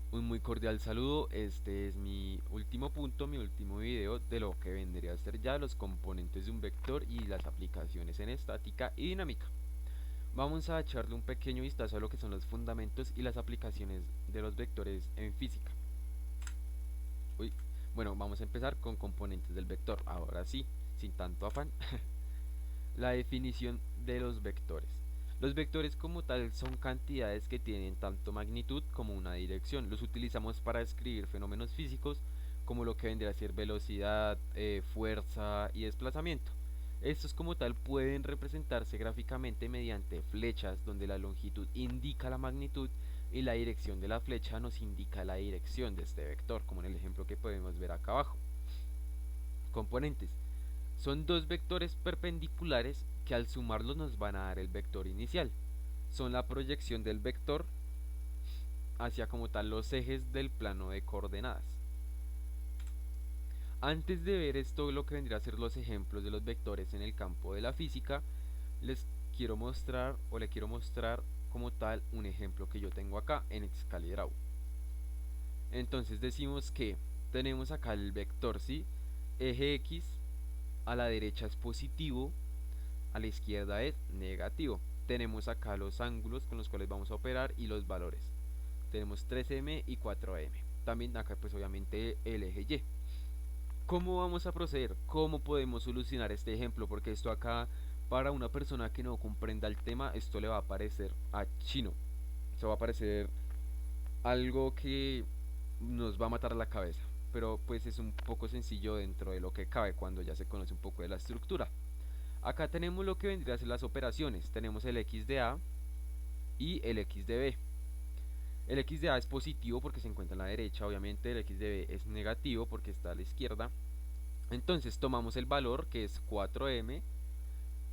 Un muy cordial saludo, este es mi último punto, mi último video de lo que vendría a ser ya los componentes de un vector y las aplicaciones en estática y dinámica. Vamos a echarle un pequeño vistazo a lo que son los fundamentos y las aplicaciones de los vectores en física. Uy, bueno, vamos a empezar con componentes del vector, ahora sí, sin tanto afán. La definición de los vectores. Los vectores como tal son cantidades que tienen tanto magnitud como una dirección. Los utilizamos para describir fenómenos físicos como lo que vendría a ser velocidad, fuerza y desplazamiento. Estos como tal pueden representarse gráficamente mediante flechas donde la longitud indica la magnitud y la dirección de la flecha nos indica la dirección de este vector, como en el ejemplo que podemos ver acá abajo. Componentes. Son dos vectores perpendiculares que al sumarlos nos van a dar el vector inicial. Son la proyección del vector hacia como tal los ejes del plano de coordenadas. Antes de ver esto, lo que vendría a ser los ejemplos de los vectores en el campo de la física, les quiero mostrar o le quiero mostrar como tal un ejemplo que yo tengo acá en Excalidraw. Entonces decimos que tenemos acá el vector, ¿sí? Eje X a la derecha es positivo, a la izquierda es negativo. Tenemos acá los ángulos con los cuales vamos a operar y los valores. Tenemos 3M y 4M. También acá pues obviamente el eje Y. ¿Cómo vamos a proceder? ¿Cómo podemos solucionar este ejemplo? Porque esto acá para una persona que no comprenda el tema, esto le va a parecer a chino. Esto va a parecer algo que nos va a matar la cabeza. Pero pues es un poco sencillo dentro de lo que cabe cuando ya se conoce un poco de la estructura. Acá tenemos lo que vendría a ser las operaciones. Tenemos el x de a y el x de b. El x de a es positivo porque se encuentra a la derecha, obviamente el x de b es negativo porque está a la izquierda. Entonces tomamos el valor que es 4m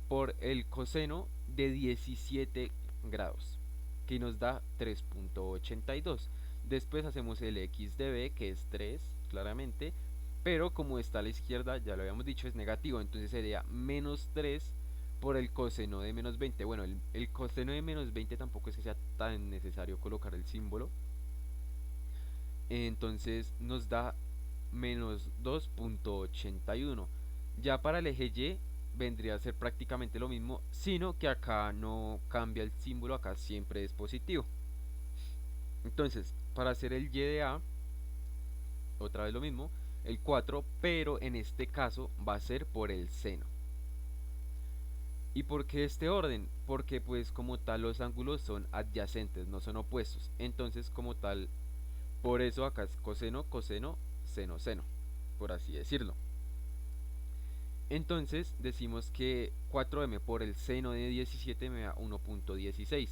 por el coseno de 17 grados, que nos da 3.82. Después hacemos el x de b que es 3, claramente, pero como está a la izquierda, ya lo habíamos dicho, es negativo, entonces sería menos 3 por el coseno de menos 20. Bueno, el coseno de menos 20 tampoco es que sea tan necesario colocar el símbolo. Entonces nos da menos 2.81. Ya para el eje Y vendría a ser prácticamente lo mismo, sino que acá no cambia el símbolo, acá siempre es positivo. Entonces, para hacer el Y de A, otra vez lo mismo, el 4, pero en este caso va a ser por el seno. ¿Y por qué este orden? Porque pues como tal los ángulos son adyacentes, no son opuestos. Entonces como tal, por eso acá es coseno, coseno, seno, seno, por así decirlo. Entonces decimos que 4m por el seno de 17 me da 1.16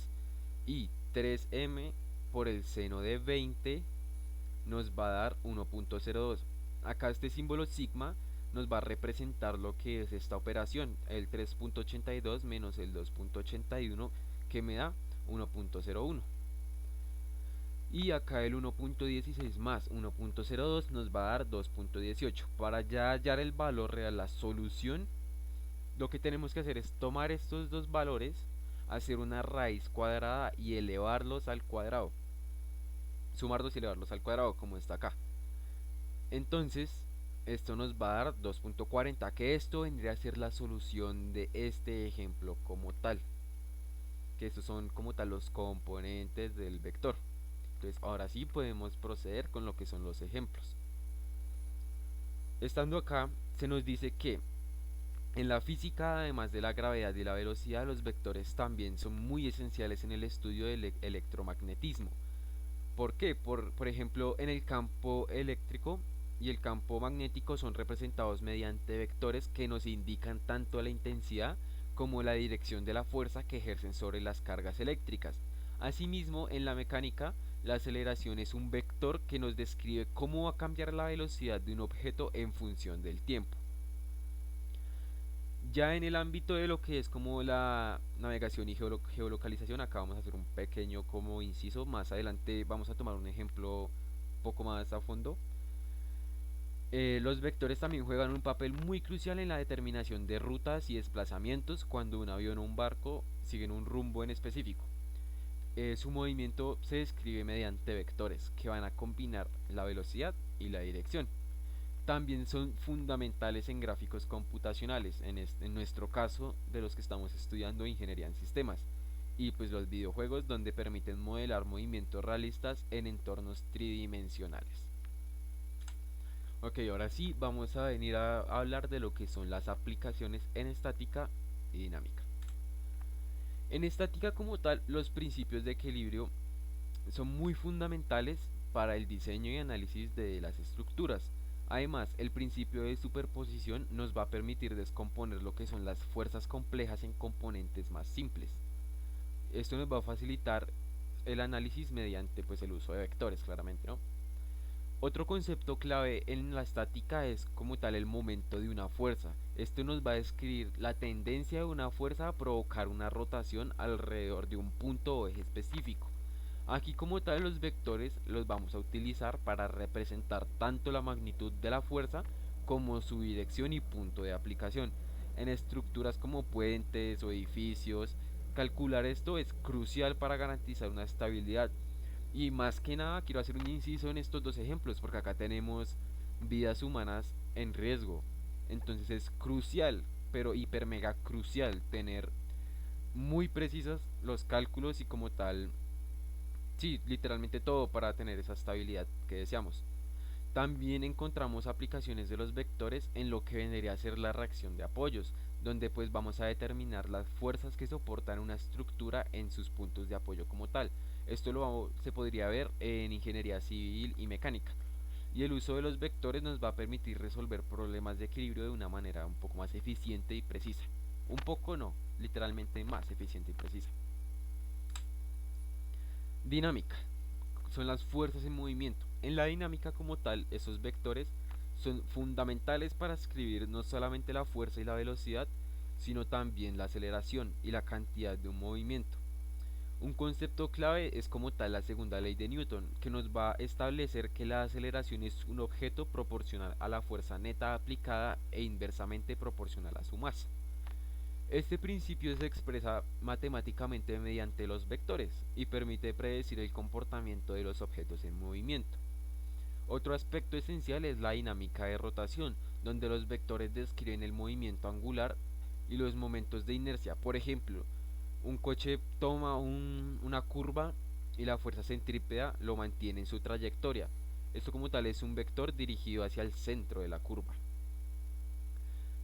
y 3m por el seno de 20 nos va a dar 1.02. Acá este símbolo sigma nos va a representar lo que es esta operación, el 3.82 menos el 2.81 que me da 1.01. Y acá el 1.16 más 1.02 nos va a dar 2.18. Para ya hallar el valor real, la solución, lo que tenemos que hacer es tomar estos dos valores, hacer una raíz cuadrada y elevarlos al cuadrado. Sumarlos y elevarlos al cuadrado, como está acá. Entonces, esto nos va a dar 2.40, que esto vendría a ser la solución de este ejemplo como tal. Que estos son como tal los componentes del vector. Entonces, ahora sí podemos proceder con lo que son los ejemplos. Estando acá, se nos dice que en la física, además de la gravedad y la velocidad, los vectores también son muy esenciales en el estudio del electromagnetismo. ¿Por qué? Por ejemplo, en el campo eléctrico y el campo magnético son representados mediante vectores que nos indican tanto la intensidad como la dirección de la fuerza que ejercen sobre las cargas eléctricas. Asimismo, en la mecánica, la aceleración es un vector que nos describe cómo va a cambiar la velocidad de un objeto en función del tiempo. Ya en el ámbito de lo que es como la navegación y geolocalización, acá vamos a hacer un pequeño como inciso. Más adelante vamos a tomar un ejemplo un poco más a fondo. Los vectores también juegan un papel muy crucial en la determinación de rutas y desplazamientos cuando un avión o un barco siguen un rumbo en específico. Su movimiento se describe mediante vectores que van a combinar la velocidad y la dirección. También son fundamentales en gráficos computacionales, en nuestro caso de los que estamos estudiando ingeniería en sistemas, y pues los videojuegos donde permiten modelar movimientos realistas en entornos tridimensionales. Ok, ahora sí vamos a venir a hablar de lo que son las aplicaciones en estática y dinámica. En estática como tal, los principios de equilibrio son muy fundamentales para el diseño y análisis de las estructuras. Además, el principio de superposición nos va a permitir descomponer lo que son las fuerzas complejas en componentes más simples. Esto nos va a facilitar el análisis mediante pues el uso de vectores, claramente, ¿no? Otro concepto clave en la estática es como tal el momento de una fuerza. Esto nos va a describir la tendencia de una fuerza a provocar una rotación alrededor de un punto o eje específico. Aquí como tal los vectores los vamos a utilizar para representar tanto la magnitud de la fuerza como su dirección y punto de aplicación. En estructuras como puentes o edificios, calcular esto es crucial para garantizar una estabilidad. Y más que nada quiero hacer un inciso en estos dos ejemplos porque acá tenemos vidas humanas en riesgo. Entonces es crucial, pero hiper mega crucial tener muy precisos los cálculos y como tal, sí, literalmente todo para tener esa estabilidad que deseamos. También encontramos aplicaciones de los vectores en lo que vendría a ser la reacción de apoyos, donde pues vamos a determinar las fuerzas que soportan una estructura en sus puntos de apoyo como tal. Se podría ver en ingeniería civil y mecánica. Y el uso de los vectores nos va a permitir resolver problemas de equilibrio de una manera un poco más eficiente y precisa. Un poco no, literalmente más eficiente y precisa. Dinámica. Son las fuerzas en movimiento. En la dinámica como tal, esos vectores son fundamentales para escribir no solamente la fuerza y la velocidad, sino también la aceleración y la cantidad de un movimiento. Un concepto clave es como tal la segunda ley de Newton, que nos va a establecer que la aceleración es un objeto proporcional a la fuerza neta aplicada e inversamente proporcional a su masa. Este principio se expresa matemáticamente mediante los vectores y permite predecir el comportamiento de los objetos en movimiento. Otro aspecto esencial es la dinámica de rotación, donde los vectores describen el movimiento angular y los momentos de inercia. Por ejemplo, un coche toma una curva y la fuerza centrípeta lo mantiene en su trayectoria. Esto como tal es un vector dirigido hacia el centro de la curva.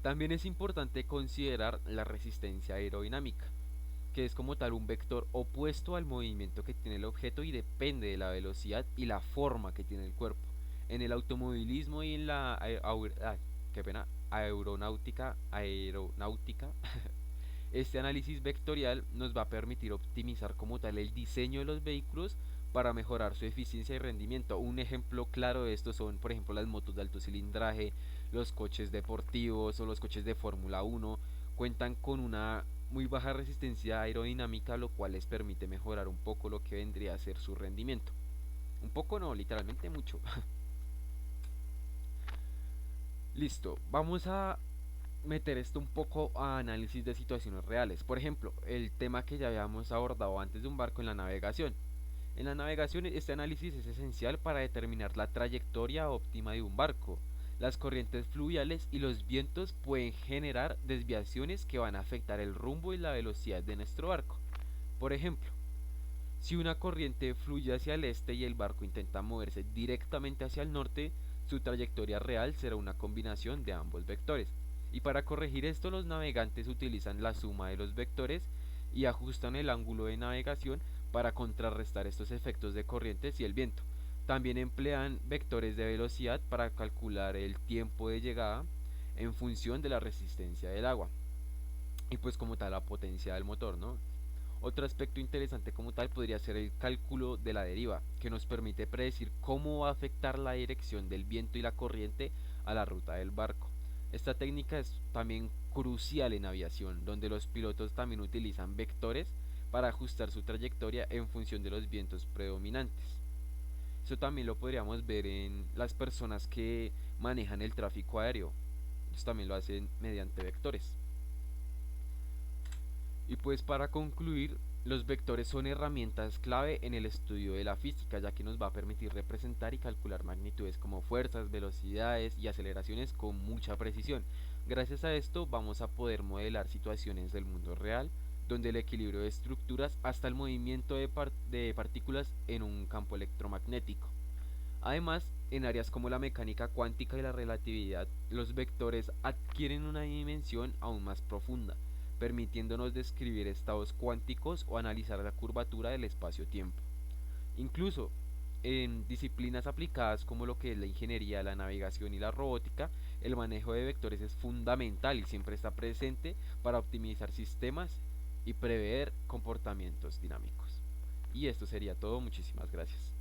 También es importante considerar la resistencia aerodinámica, que es como tal un vector opuesto al movimiento que tiene el objeto y depende de la velocidad y la forma que tiene el cuerpo. En el automovilismo y en la qué pena, aeronáutica, este análisis vectorial nos va a permitir optimizar como tal el diseño de los vehículos para mejorar su eficiencia y rendimiento. Un ejemplo claro de esto son, por ejemplo, las motos de alto cilindraje, los coches deportivos o los coches de Fórmula 1 cuentan con una muy baja resistencia aerodinámica, lo cual les permite mejorar un poco lo que vendría a ser su rendimiento. Un poco no, literalmente mucho. Listo, vamos a meter esto un poco a análisis de situaciones reales. Por ejemplo, el tema que ya habíamos abordado antes de un barco en la navegación. En la navegación, este análisis es esencial para determinar la trayectoria óptima de un barco. Las corrientes fluviales y los vientos pueden generar desviaciones que van a afectar el rumbo y la velocidad de nuestro barco. Por ejemplo, si una corriente fluye hacia el este y el barco intenta moverse directamente hacia el norte, su trayectoria real será una combinación de ambos vectores. Y para corregir esto, los navegantes utilizan la suma de los vectores y ajustan el ángulo de navegación para contrarrestar estos efectos de corrientes y el viento. También emplean vectores de velocidad para calcular el tiempo de llegada en función de la resistencia del agua y pues como tal la potencia del motor, ¿no? Otro aspecto interesante como tal podría ser el cálculo de la deriva, que nos permite predecir cómo va a afectar la dirección del viento y la corriente a la ruta del barco. Esta técnica es también crucial en aviación, donde los pilotos también utilizan vectores para ajustar su trayectoria en función de los vientos predominantes. Eso también lo podríamos ver en las personas que manejan el tráfico aéreo. Ellos también lo hacen mediante vectores. Y pues para concluir, Los vectores son herramientas clave en el estudio de la física, ya que nos va a permitir representar y calcular magnitudes como fuerzas, velocidades y aceleraciones con mucha precisión. Gracias a esto vamos a poder modelar situaciones del mundo real, donde el equilibrio de estructuras hasta el movimiento de partículas en un campo electromagnético. Además, en áreas como la mecánica cuántica y la relatividad, los vectores adquieren una dimensión aún más profunda, permitiéndonos describir estados cuánticos o analizar la curvatura del espacio-tiempo. Incluso en disciplinas aplicadas como lo que es la ingeniería, la navegación y la robótica, el manejo de vectores es fundamental y siempre está presente para optimizar sistemas y prever comportamientos dinámicos. Y esto sería todo, muchísimas gracias.